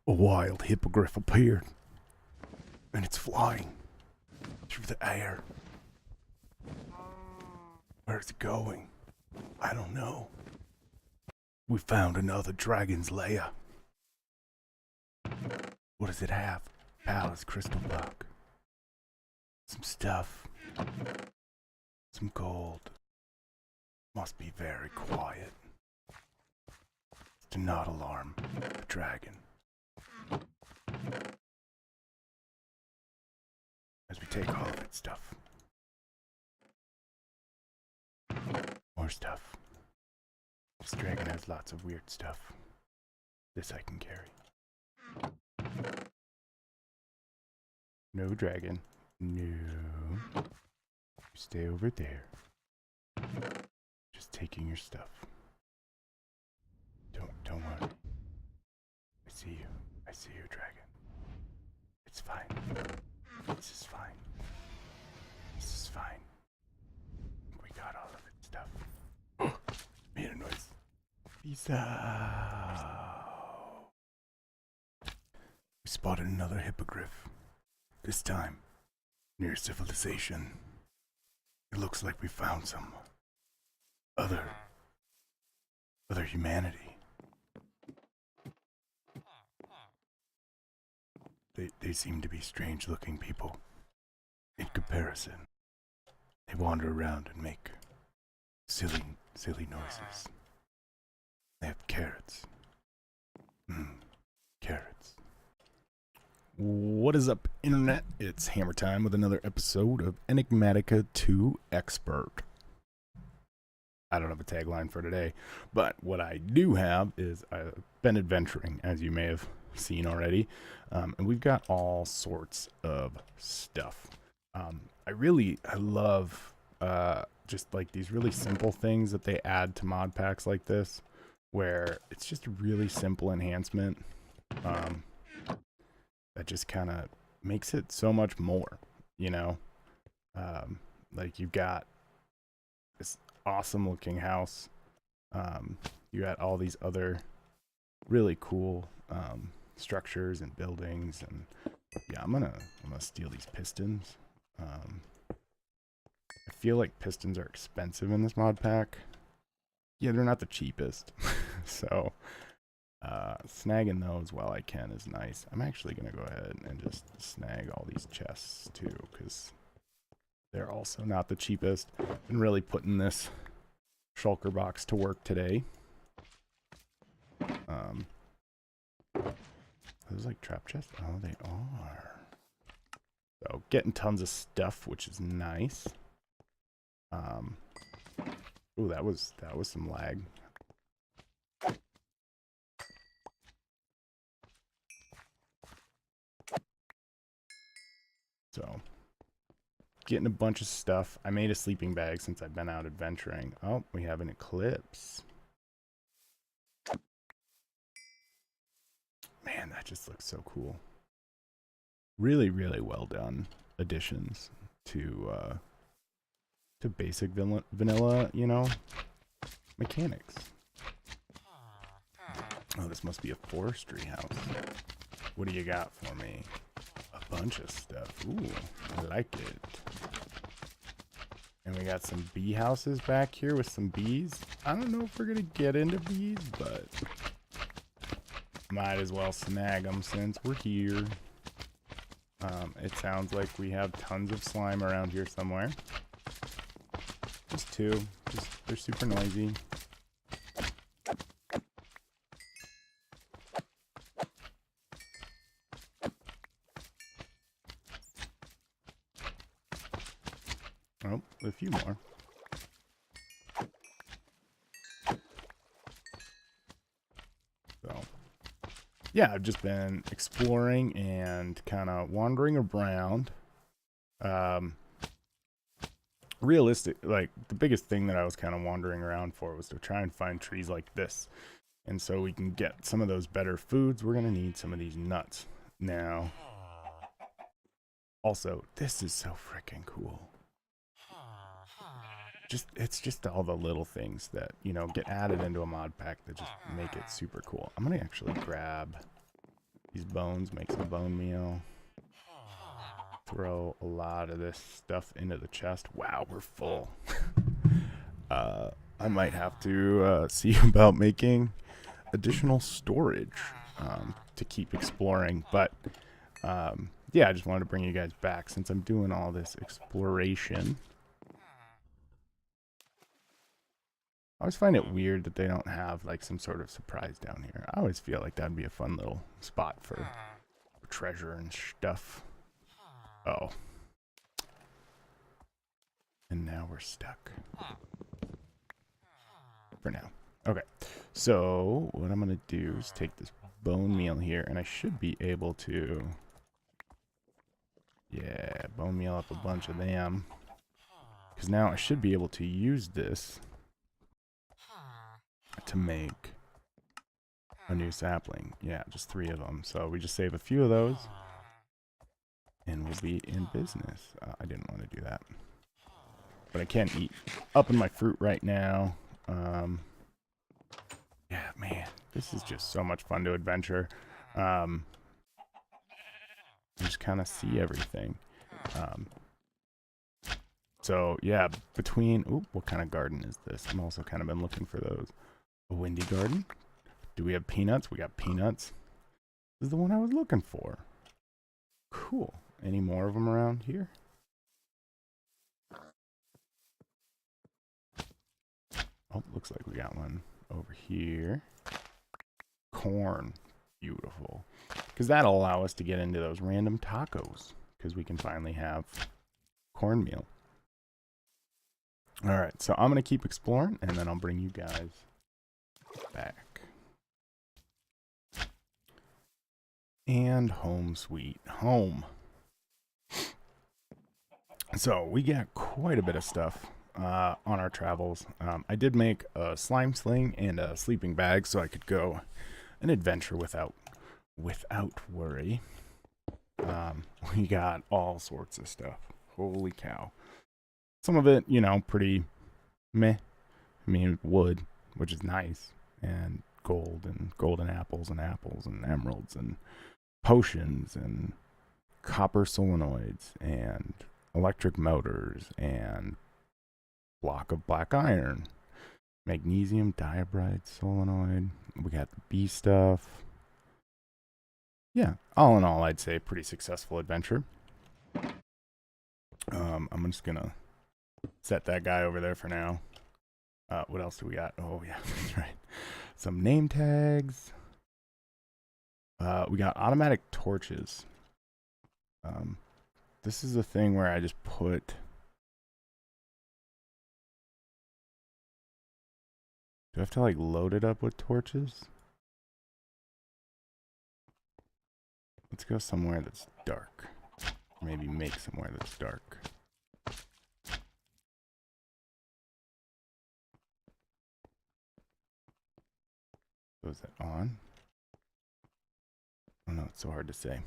A wild hippogriff appeared, and it's flying through the air. Where's it going? I don't know. We found another dragon's lair. What does it have? Palace crystal block. Some stuff. Some gold. Must be very quiet. To not alarm the dragon. As we take all of its stuff. More stuff. This dragon has lots of weird stuff. This I can carry. No dragon. No. You stay over there. Just taking your stuff. Don't worry. I see you. I see you, dragon. It's fine. This is fine. This is fine. We got all of its stuff. Made a noise. Peace out. We spotted another hippogriff. This time, near civilization. It looks like we found some other humanity. They seem to be strange-looking people. In comparison, they wander around and make silly noises. They have carrots. Carrots. What is up, internet? It's Hammer Time with another episode of Enigmatica 2 Expert. I don't have a tagline for today, but what I do have is I've been adventuring, as you may have seen already, and we've got all sorts of stuff. I love just like these really simple things that they add to mod packs like this, where it's just a really simple enhancement that just kind of makes it so much more, you know. Like you've got this awesome looking house. You got all these other really cool structures and buildings, and yeah, I'm gonna steal these pistons. I feel like pistons are expensive in this mod pack. Yeah, they're not the cheapest. So snagging those while I can is nice. I'm actually gonna go ahead and just snag all these chests too, because they're also not the cheapest. Been really putting this shulker box to work today. Those like trap chests? Oh, they are. So getting tons of stuff, which is nice. Ooh, that was some lag. So getting a bunch of stuff. I made a sleeping bag since I've been out adventuring. Oh, we have an eclipse. Man, that just looks so cool. Really, really well done additions to basic vanilla, you know, mechanics. Oh, this must be a forestry house. What do you got for me? A bunch of stuff. Ooh, I like it. And we got some bee houses back here with some bees. I don't know if we're gonna get into bees, but might as well snag them since we're here. It sounds like we have tons of slime around here somewhere. Just two. They're super noisy. Oh, a few more. So, yeah, I've just been exploring and kind of wandering around. Realistic, like the biggest thing that I was kind of wandering around for was to try and find trees like this. And so we can get some of those better foods. We're going to need some of these nuts. Now, also, this is so freaking cool. It's just all the little things that, you know, get added into a mod pack that just make it super cool. I'm going to actually grab these bones, make some bone meal. Throw a lot of this stuff into the chest. Wow, we're full. I might have to see about making additional storage to keep exploring. But yeah, I just wanted to bring you guys back since I'm doing all this exploration. I always find it weird that they don't have like some sort of surprise down here. I always feel like that'd be a fun little spot for treasure and stuff. Oh. And now we're stuck. For now. Okay. So what I'm going to do is take this bone meal here, and I should be able to... Yeah, bone meal up a bunch of them. Because now I should be able to use this to make a new sapling. Yeah, just 3 of them. So we just save a few of those, and we'll be in business. I didn't want to do that. But I can't eat up in my fruit right now. Yeah, man, this is just so much fun to adventure. Just kind of see everything. So yeah, between, ooh, what kind of garden is this? I'm also kind of been looking for those. A windy garden? Do we have peanuts? We got peanuts. This is the one I was looking for. Cool. Any more of them around here? Oh, looks like we got one over here. Corn. Beautiful. Because that'll allow us to get into those random tacos. Because we can finally have cornmeal. Alright, so I'm going to keep exploring, and then I'll bring you guys back. And home sweet home. So we got quite a bit of stuff on our travels. I did make a slime sling and a sleeping bag so I could go an adventure without worry. We got all sorts of stuff. Holy cow. Some of it, you know, pretty meh. I mean, wood, which is nice, and gold and golden apples and emeralds and potions and copper solenoids and electric motors and block of black iron, magnesium dibride solenoid. We got the bee stuff. Yeah, all in all, I'd say pretty successful adventure. I'm just gonna set that guy over there for now. What else do we got? Oh yeah, that's right. Some name tags. We got automatic torches. This is the thing where I just put... Do I have to like load it up with torches? Let's go somewhere that's dark. Maybe make somewhere that's dark. So is that on? Oh no, it's so hard to say.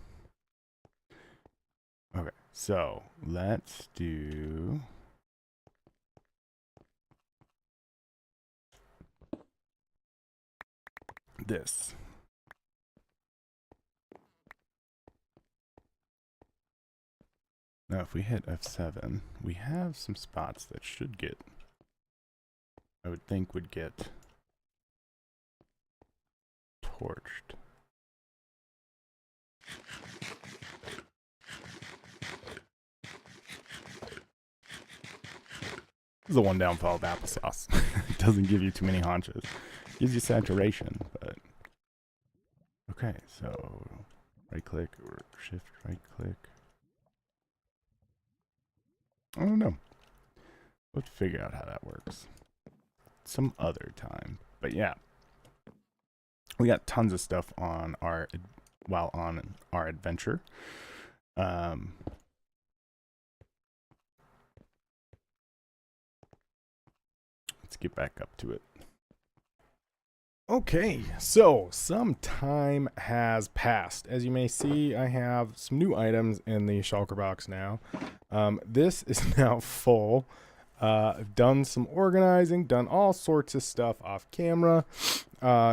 Okay, so let's do... this. Now if we hit F7, we have some spots that should get, I would think would get torched. This is the one downfall of applesauce. It doesn't give you too many haunches. It gives you saturation, but... Okay, so right click or shift right click. I don't know. Let's figure out how that works some other time. But yeah, we got tons of stuff on our while on our adventure. Let's get back up to it. Okay, so some time has passed. As you may see, I have some new items in the shulker box now. This is now full. I've done some organizing, done all sorts of stuff off camera,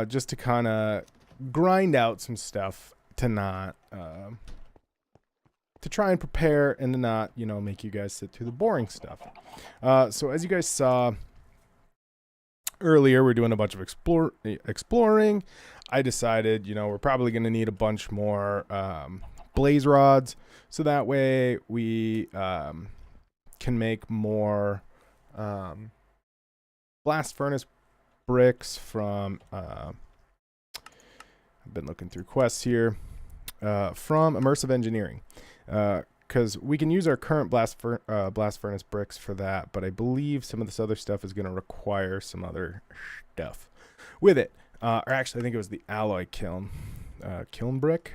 just to kind of grind out some stuff to not to try and prepare and to not, you know, make you guys sit through the boring stuff. So as you guys saw earlier, we're doing a bunch of exploring. I decided, you know, we're probably going to need a bunch more blaze rods, so that way we can make more blast furnace bricks from I've been looking through quests here from immersive engineering, because we can use our current blast furnace bricks for that, but I believe some of this other stuff is going to require some other stuff with it. Or actually, I think it was the alloy kiln brick.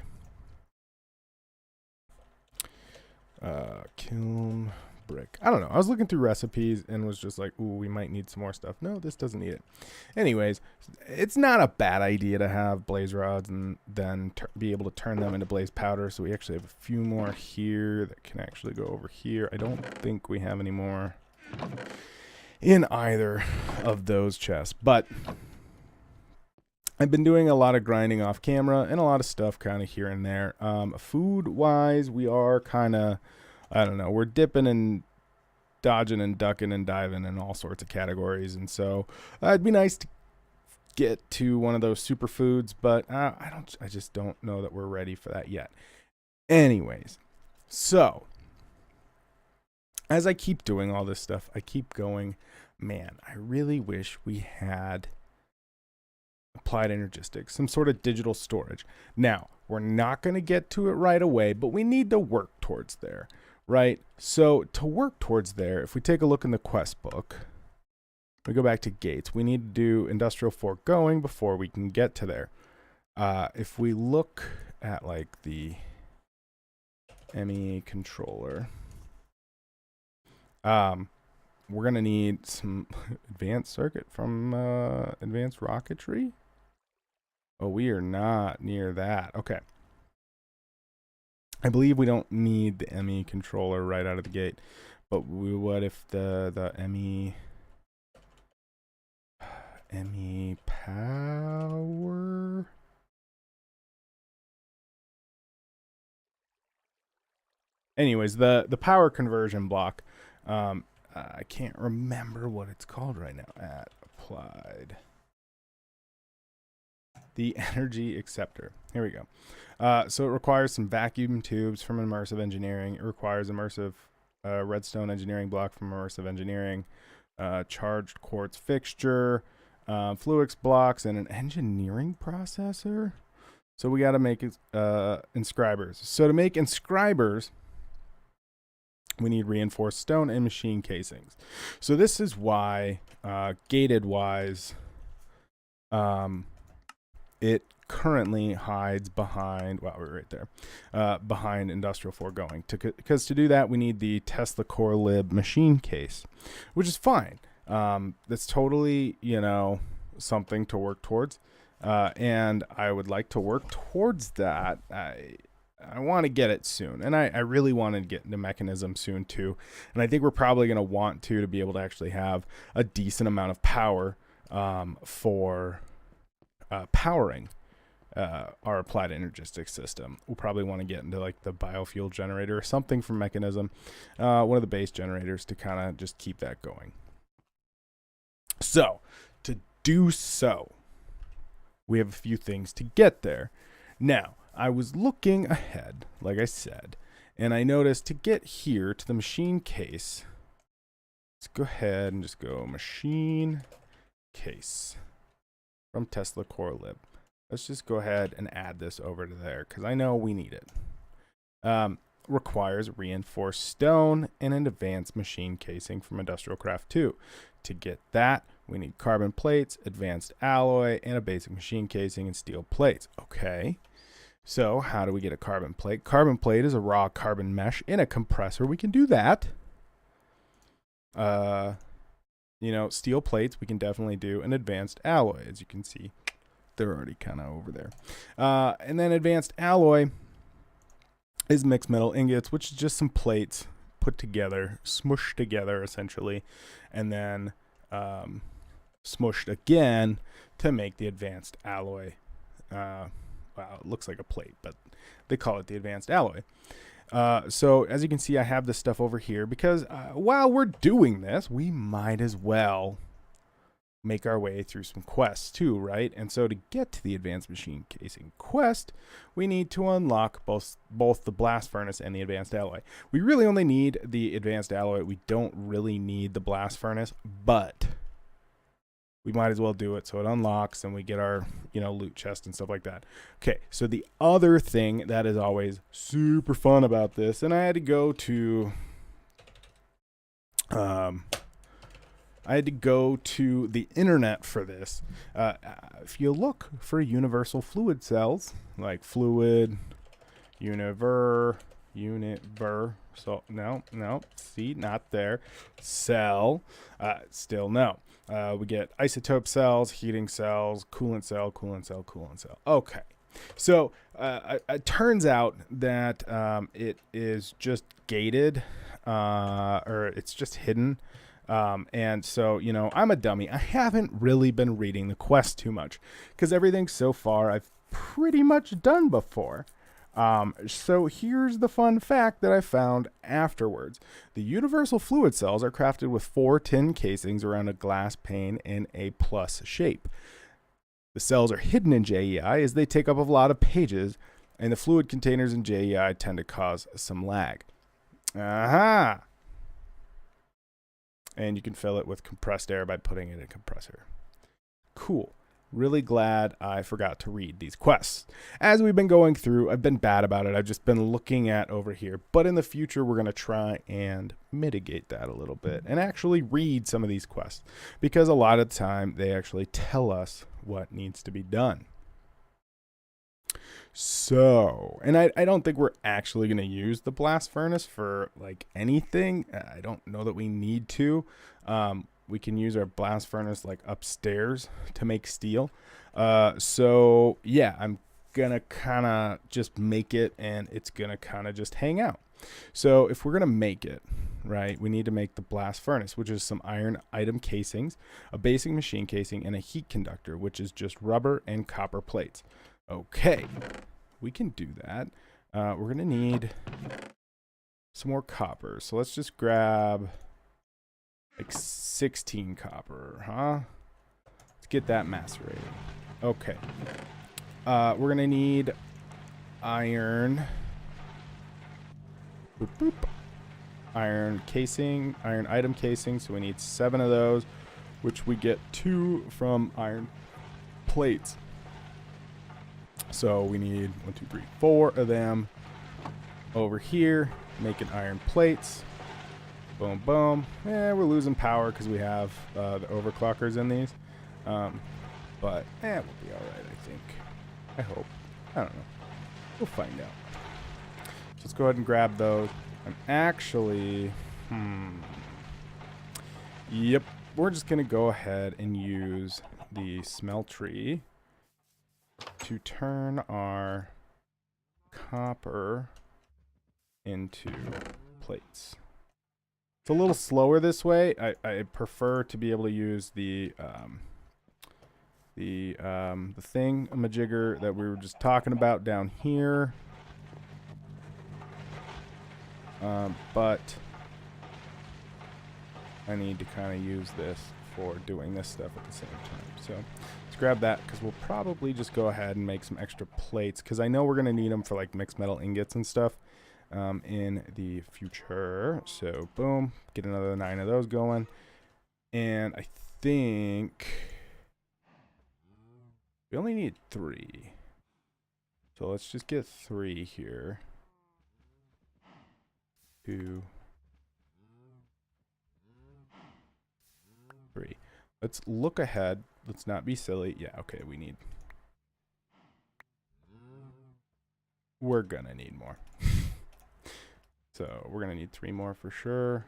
Kiln brick. I don't know. I was looking through recipes and was just like, ooh, we might need some more stuff. No, this doesn't need it. Anyways, it's not a bad idea to have blaze rods and then be able to turn them into blaze powder. So we actually have a few more here that can actually go over here. I don't think we have any more in either of those chests, but I've been doing a lot of grinding off camera and a lot of stuff kind of here and there. Food wise, we are kind of, I don't know, we're dipping and dodging and ducking and diving in all sorts of categories. And so it'd be nice to get to one of those superfoods, but I just don't know that we're ready for that yet. Anyways, so as I keep doing all this stuff, I keep going, man, I really wish we had applied energistics, some sort of digital storage. Now, we're not going to get to it right away, but we need to work towards there, right? So to work towards there, if we take a look in the quest book, we go back to gates. We need to do industrial foregoing before we can get to there. If we look at like the ME controller, we're going to need some advanced circuit from advanced rocketry. Oh, we are not near that. Okay. I believe we don't need the ME controller right out of the gate, but what if the ME power? Anyways, the power conversion block, I can't remember what it's called right now. At applied. The energy acceptor. Here we go. So it requires some vacuum tubes from immersive engineering. It requires immersive redstone engineering block from immersive engineering, charged quartz fixture, fluix blocks, and an engineering processor. So we got to make inscribers. So to make inscribers, we need reinforced stone and machine casings. So this is why, gated wise, it currently hides behind, well, we're right there, behind industrial foregoing. Because to do that, we need the Tesla Core Lib machine case, which is fine. That's totally, you know, something to work towards. And I would like to work towards that. I want to get it soon. And I really want to get the mechanism soon too. And I think we're probably going to want to be able to actually have a decent amount of power for powering our applied energistics system. We'll probably want to get into like the biofuel generator or something from mechanism, one of the base generators, to kind of just keep that going. So to do so, we have a few things to get there. Now, I was looking ahead, like I said, and I noticed to get here to the machine case, let's go ahead and just go machine case from Tesla Core Lib. Let's just go ahead and add this over to there because I know we need it. Requires reinforced stone and an advanced machine casing from Industrial Craft 2. To get that, we need carbon plates, advanced alloy, and a basic machine casing and steel plates. Okay. So how do we get a carbon plate? Carbon plate is a raw carbon mesh in a compressor. We can do that. You know, steel plates, we can definitely do an advanced alloy. As you can see, they're already kind of over there. And then advanced alloy is mixed metal ingots, which is just some plates put together, smushed together essentially, and then smushed again to make the advanced alloy Wow, it looks like a plate, but they call it the advanced alloy. So as you can see, I have this stuff over here because while we're doing this, we might as well make our way through some quests too, right? And so to get to the advanced machine casing quest, we need to unlock both the blast furnace and the advanced alloy. We really only need the advanced alloy. We don't really need the blast furnace, but we might as well do it so it unlocks and we get our, loot chest and stuff like that. Okay, so the other thing that is always super fun about this, and I had to go to the internet for this. If you look for universal fluid cells, like fluid, univer, so no, see, not there. Cell, still no. We get isotope cells, heating cells, coolant cell. Okay. So it turns out that it is just gated, or it's just hidden. And so, I'm a dummy. I haven't really been reading the quest too much because everything so far I've pretty much done before. So here's the fun fact that I found afterwards. The universal fluid cells are crafted with 4 tin casings around a glass pane in a plus shape. The cells are hidden in JEI as they take up a lot of pages, and the fluid containers in JEI tend to cause some lag. Aha! And you can fill it with compressed air by putting it in a compressor. Cool. Really glad I forgot to read these quests. As we've been going through, I've been bad about it. I've just been looking at over here. But in the future, we're going to try and mitigate that a little bit and actually read some of these quests. Because a lot of the time, they actually tell us what needs to be done. So, and I don't think we're actually going to use the blast furnace for like anything. I don't know that we need to. We can use our blast furnace like upstairs to make steel. So yeah, I'm gonna kind of just make it and it's gonna kind of just hang out. So if we're gonna make it, right, we need to make the blast furnace, which is some iron item casings, a basic machine casing, and a heat conductor, which is just rubber and copper plates. Okay, we can do that. We're gonna need some more copper. So let's just grab like 16 copper, huh? Let's get that macerated. Okay. We're gonna need iron. Boop, boop. Iron casing, iron item casing. So we need 7 of those, which we get 2 from iron plates. So we need 1, 2, 3, 4 of them over here, making iron plates. Boom, boom. We're losing power because we have the overclockers in these. But we'll be all right, I think. I hope. I don't know. We'll find out. So let's go ahead and grab those. I'm actually... Yep. We're just going to go ahead and use the smeltery to turn our copper into plates. It's a little slower this way. I prefer to be able to use the thingamajigger that we were just talking about down here. But I need to kind of use this for doing this stuff at the same time. So let's grab that because we'll probably just go ahead and make some extra plates because I know we're going to need them for like mixed metal ingots and stuff in the future. So boom, get another 9 of those going. And I think we only need 3. So let's just get 3 here. 2, 3. Let's look ahead. Let's not be silly. Yeah, okay, we're gonna need more. So we're gonna need 3 more for sure.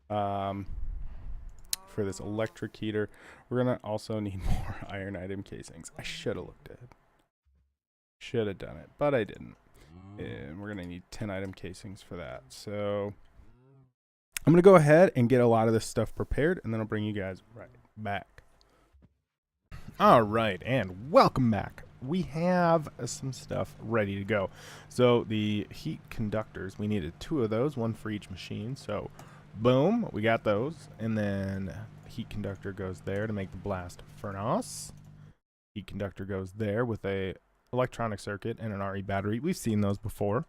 For this electric heater, we're gonna also need more iron item casings. I should have looked at it. Should have done it, but I didn't. And we're gonna need 10 item casings for that. So I'm gonna go ahead and get a lot of this stuff prepared, and then I'll bring you guys right back. All right, and welcome back. we have some stuff ready to go. So the heat conductors, we needed 2 of those, 1 for each machine. So boom, we got those. And then heat conductor goes there to make the blast furnace. Heat conductor goes there with a electronic circuit and an RE battery. We've seen those before.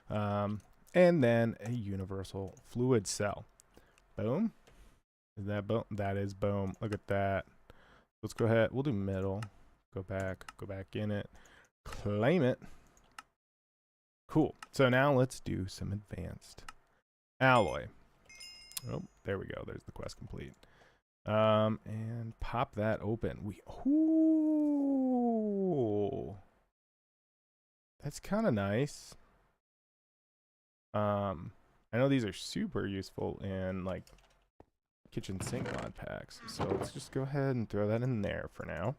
And then a universal fluid cell. Boom. Is that boom? That is boom. Look at that. Let's go ahead. We'll do middle. Go back in it. Claim it. Cool. So now let's do some advanced alloy. Oh, there we go. There's the quest complete. And pop that open. Ooh. That's kind of nice. I know these are super useful in like kitchen sink mod packs. So let's just go ahead and throw that in there for now.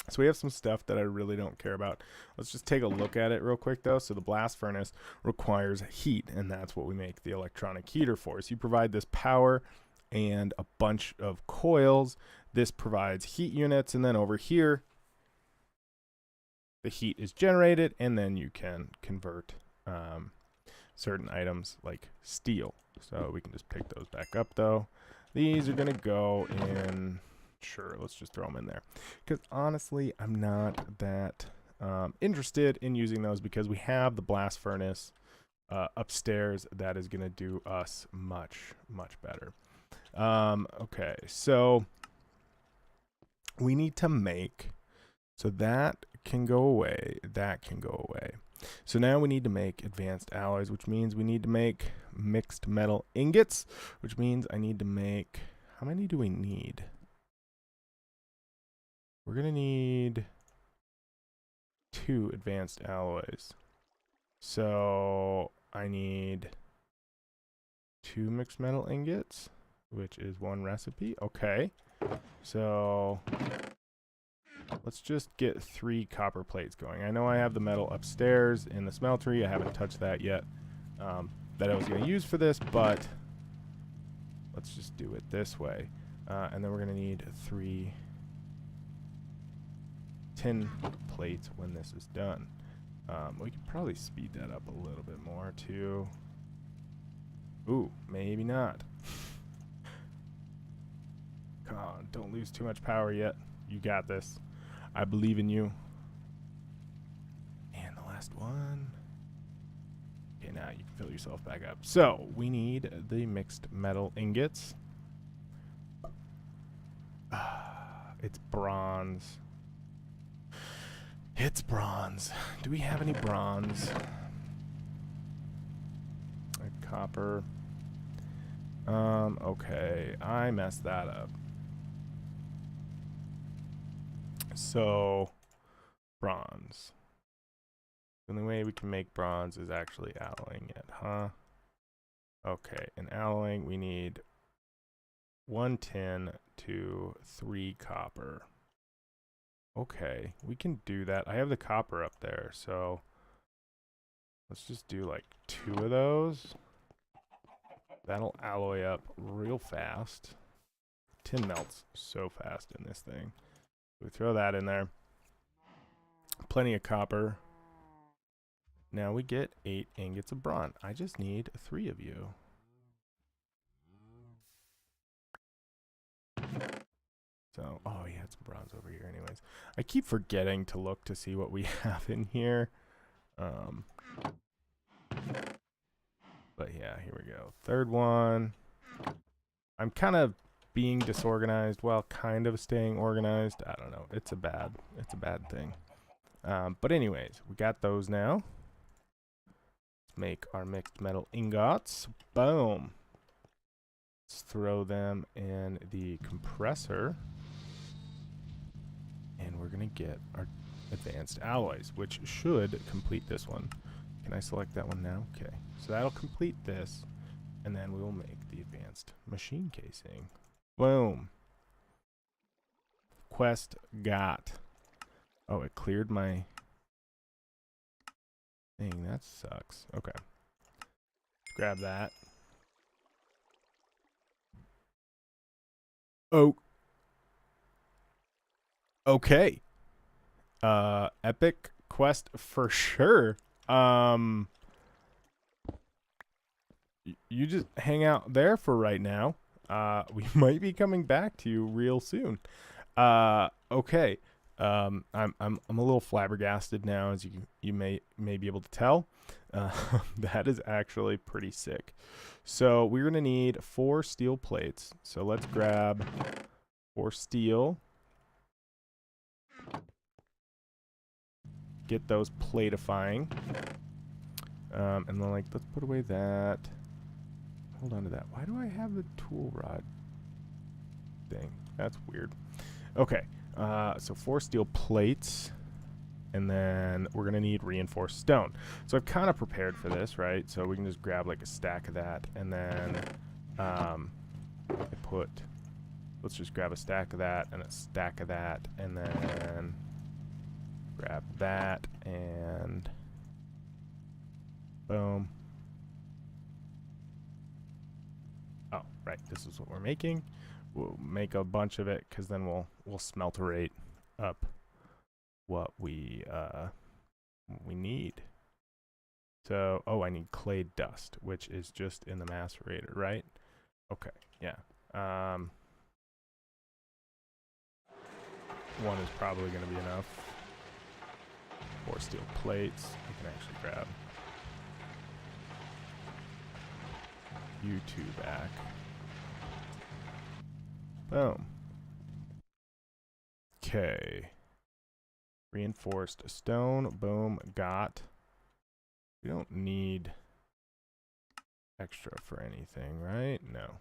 So we have some stuff that I really don't care about. Let's just take a look at it real quick though. So the blast furnace requires heat, and that's what we make the electronic heater for. So you provide this power and a bunch of coils. This provides heat units, and then over here the heat is generated, and then you can convert certain items like steel. So we can just pick those back up though. These are gonna go in, sure, let's just throw them in there. Because honestly, I'm not that interested in using those because we have the blast furnace upstairs that is gonna do us much, much better. Okay, so we need to make, so that can go away, that can go away. So now we need to make advanced alloys, which means we need to make mixed metal ingots, which means I need to make, how many do we need? We're gonna need 2 advanced alloys. So I need 2 mixed metal ingots, which is 1 recipe. Okay, so let's just get 3 copper plates going. I know I have the metal upstairs in the smeltery. I haven't touched that yet that I was going to use for this, but let's just do it this way. And then we're going to need 3 tin plates when this is done. We could probably speed that up a little bit more too. Ooh, maybe not. Come on, don't lose too much power yet. You got this. I believe in you. And the last one. Okay, now you can fill yourself back up. So, we need the mixed metal ingots. It's bronze. It's bronze. Do we have any bronze? Like copper. Okay, I messed that up. So, bronze. The only way we can make bronze is actually alloying it, huh? Okay, in alloying we need 1 tin to 3 copper. Okay, we can do that. I have the copper up there, so let's just do like 2 of those. That'll alloy up real fast. Tin melts so fast in this thing. We throw that in there. Plenty of copper. Now we get 8 ingots of bronze. I just need 3 of you. So, oh yeah, it's bronze over here anyways. I keep forgetting to look to see what we have in here. But yeah, here we go. 3rd one. I'm kind of being disorganized while kind of staying organized. I don't know. It's a bad thing. But anyways, we got those now. Let's make our mixed metal ingots. Boom. Let's throw them in the compressor. And we're going to get our advanced alloys, which should complete this one. Can I select that one now? Okay. So that'll complete this. And then we will make the advanced machine casing. Boom. Quest got. Oh, it cleared my thing. That sucks. Okay. Grab that. Oh. Okay. Epic quest for sure. You just hang out there for right now. We might be coming back to you real soon. Okay. I'm a little flabbergasted now, as you may be able to tell. That is actually pretty sick. So we're gonna need 4 steel plates. So let's grab 4 steel. Get those platifying. And then let's put away that. Hold on to that. Why do I have the tool rod thing? That's weird. Okay. So 4 steel plates. And then we're going to need reinforced stone. So I've kind of prepared for this, right? So we can just grab like a stack of that. And then let's just grab a stack of that and a stack of that. And then grab that and boom. Oh, right. This is what we're making. We'll make a bunch of it because then we'll smelterate up what we need. So, oh, I need clay dust, which is just in the macerator, right? Okay, yeah. 1 is probably going to be enough. 4 steel plates. I can actually grab you 2 back. Boom. Okay. Reinforced stone. Boom. Got. We don't need extra for anything, right? No.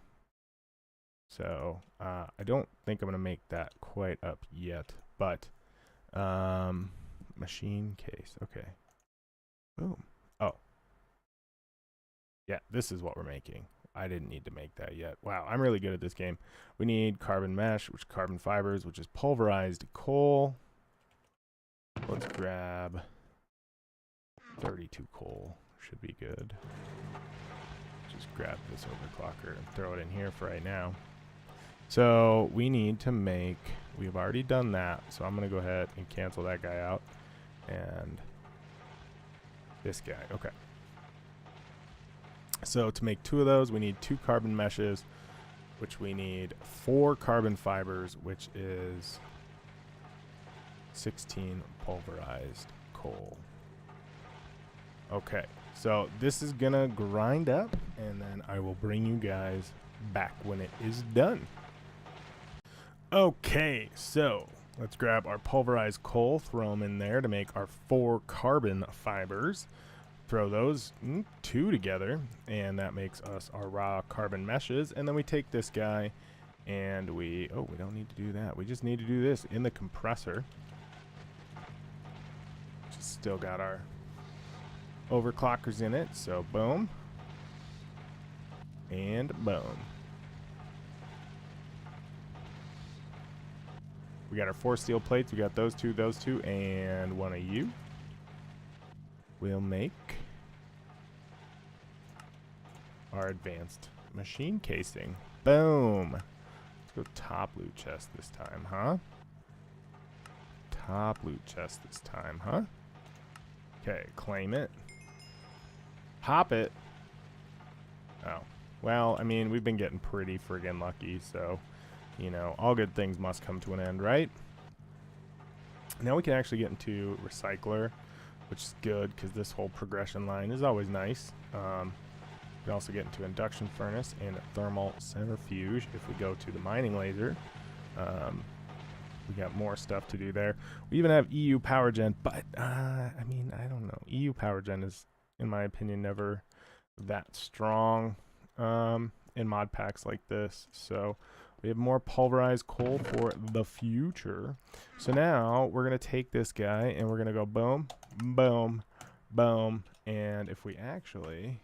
So, I don't think I'm going to make that quite up yet, but, machine case. Okay. Boom. Oh. Yeah, this is what we're making. I didn't need to make that yet. Wow, I'm really good at this game. We need carbon mesh, which is carbon fibers, which is pulverized coal. Let's grab 32 coal. Should be good. Just grab this overclocker and throw it in here for right now. So we need to make, we've already done that, so I'm going to go ahead and cancel that guy out. And this guy, okay. So to make 2 of those, we need 2 carbon meshes, which we need 4 carbon fibers, which is 16 pulverized coal. Okay, so this is gonna grind up, and then I will bring you guys back when it is done. Okay, so let's grab our pulverized coal, throw them in there to make our 4 carbon fibers. Throw those 2 together, and that makes us our raw carbon meshes. And then we take this guy and we don't need to do that. We just need to do this in the compressor. Just still got our overclockers in it, so boom and boom. We got our 4 steel plates. We got those two, and 1 of you. We'll make our advanced machine casing. Boom. Let's go top loot chest this time, huh? Top loot chest this time, huh? Okay, claim it. Hop it. Oh. Well, I mean, we've been getting pretty friggin' lucky, so, you know, all good things must come to an end, right? Now we can actually get into recycler, which is good because this whole progression line is always nice. We can also get into induction furnace and thermal centrifuge if we go to the mining laser. We got more stuff to do there. We even have EU power gen, but I mean, I don't know. EU power gen is, in my opinion, never that strong in mod packs like this. So we have more pulverized coal for the future. So now we're going to take this guy and we're going to go boom, boom, boom. And if we actually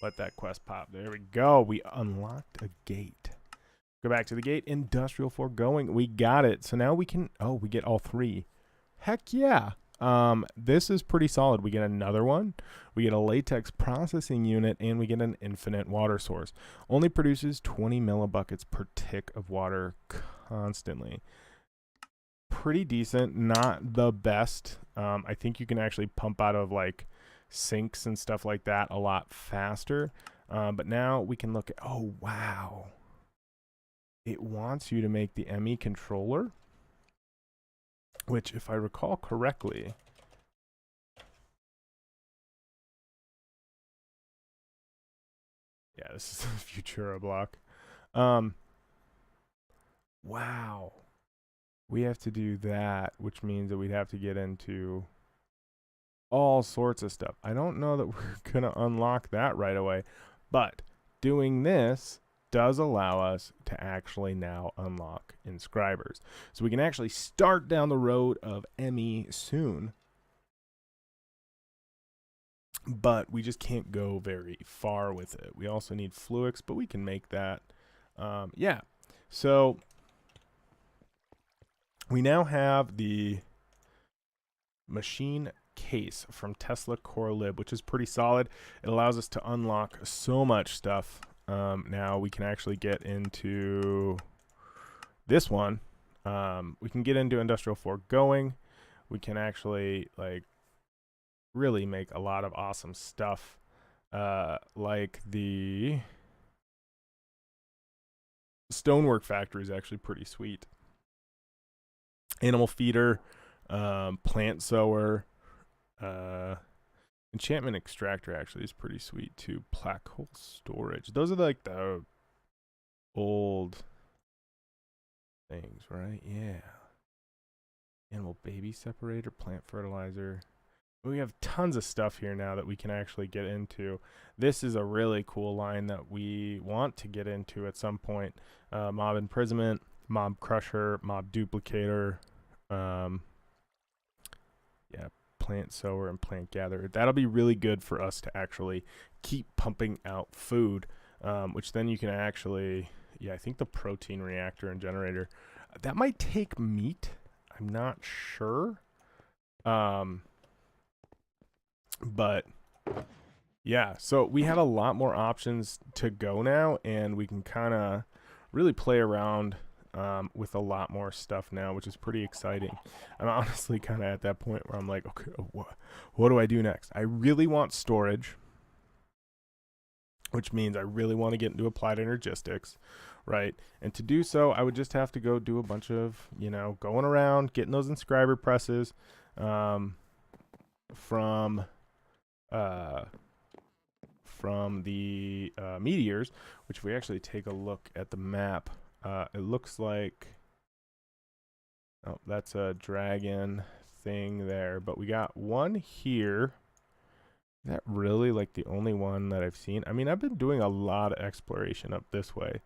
let that quest pop, there we go. We unlocked a gate. Go back to the gate. Industrial foregoing. We got it. So now we can, oh, we get all 3. Heck yeah. This is pretty solid. We get another one. We get a latex processing unit, and we get an infinite water source. Only produces 20 millibuckets per tick of water constantly. pretty decent, not the best. I think you can actually pump out of like sinks and stuff like that a lot faster. But now we can look at, oh wow, it wants you to make the ME controller, which if I recall correctly, yeah, this is a Futura block. Wow. We have to do that, which means that we'd have to get into all sorts of stuff. I don't know that we're going to unlock that right away, but doing this does allow us to actually now unlock inscribers. So we can actually start down the road of ME soon, but we just can't go very far with it. We also need Fluix, but we can make that. Yeah, so we now have the machine case from Tesla Core Lib, which is pretty solid. It allows us to unlock so much stuff. Now we can actually get into this one. We can get into Industrial Foregoing. We can actually like really make a lot of awesome stuff, like the stonework factory is actually pretty sweet. Animal feeder, plant sower, enchantment extractor actually is pretty sweet too. Black hole storage. Those are like the old things, right? Yeah. Animal baby separator, plant fertilizer. We have tons of stuff here now that we can actually get into. This is a really cool line that we want to get into at some point. Mob imprisonment, mob crusher, mob duplicator, yeah, plant sower and plant gatherer. That'll be really good for us to actually keep pumping out food, which then you can actually, yeah, I think the protein reactor and generator, that might take meat. I'm not sure. But yeah, so we have a lot more options to go now, and we can kind of really play around with a lot more stuff now, which is pretty exciting. I'm honestly kind of at that point where I'm like, okay, what do I do next? I really want storage, which means I really want to get into applied energistics, right? And to do so, I would just have to go do a bunch of, going around, getting those inscriber presses from the meteors, which if we actually take a look at the map, it looks like, oh, that's a dragon thing there, but we got one here. Is that really like the only one that I've seen? I mean, I've been doing a lot of exploration up this way.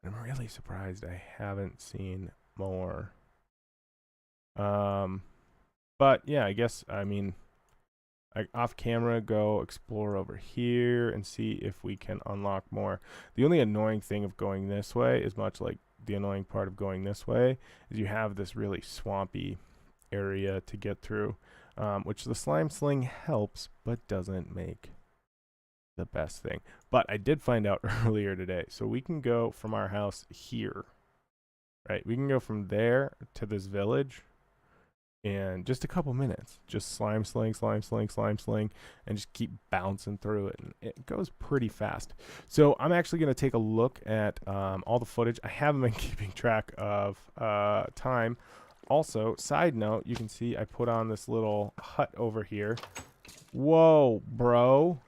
I'm really surprised I haven't seen more. But yeah, I guess, I mean, off camera, go explore over here and see if we can unlock more. The only annoying thing of going this way is much like the annoying part of going this way is you have this really swampy area to get through, which the slime sling helps but doesn't make the best thing. But I did find out earlier today, so we can go from our house here, right? We can go from there to this village in just a couple minutes. Just slime sling, and just keep bouncing through it. And it goes pretty fast. So I'm actually going to take a look at all the footage. I haven't been keeping track of time. Also, side note, you can see I put on this little hut over here. Whoa, bro.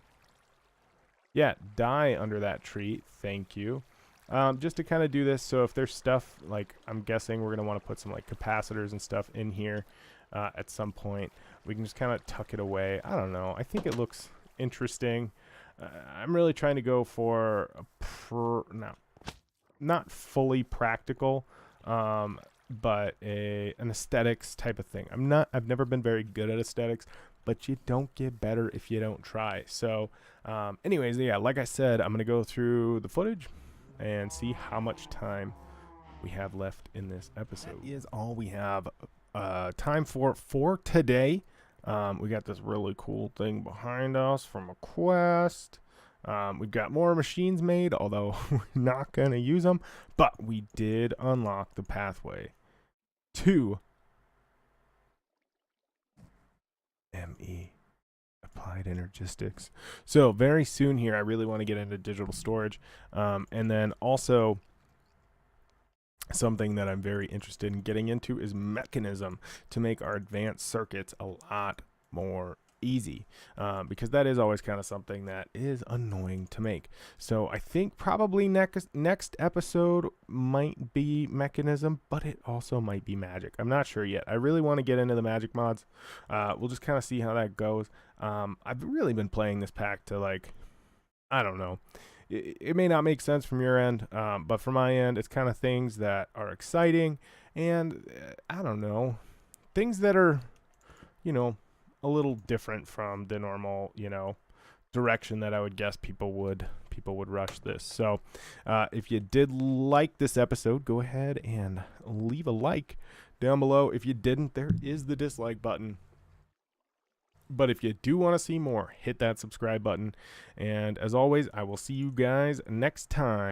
Yeah, die under that tree. Thank you. Just to kind of do this, so if there's stuff, like I'm guessing we're going to want to put some like capacitors and stuff in here at some point, we can just kind of tuck it away. I don't know. I think it looks interesting. I'm really trying to go for not fully practical, but an aesthetics type of thing. I've never been very good at aesthetics, but you don't get better if you don't try. So anyways, yeah, like I said, I'm going to go through the footage and see how much time we have left in this episode. That is all we have time for today. We got this really cool thing behind us from a quest. We've got more machines made, although we're not going to use them. But we did unlock the pathway to applied energistics. So very soon here, I really want to get into digital storage, and then also something that I'm very interested in getting into is mechanism to make our advanced circuits a lot more easy, because that is always kind of something that is annoying to make. So I think probably next episode might be mechanism, but it also might be magic. I'm not sure yet. I really want to get into the magic mods. We'll just kind of see how that goes. I've really been playing this pack to, like, I don't know. It may not make sense from your end, but from my end, it's kind of things that are exciting and I don't know, things that are, a little different from the normal, direction that I would guess people would rush this. So, if you did like this episode, go ahead and leave a like down below. If you didn't, there is the dislike button. But if you do want to see more, hit that subscribe button. And as always, I will see you guys next time.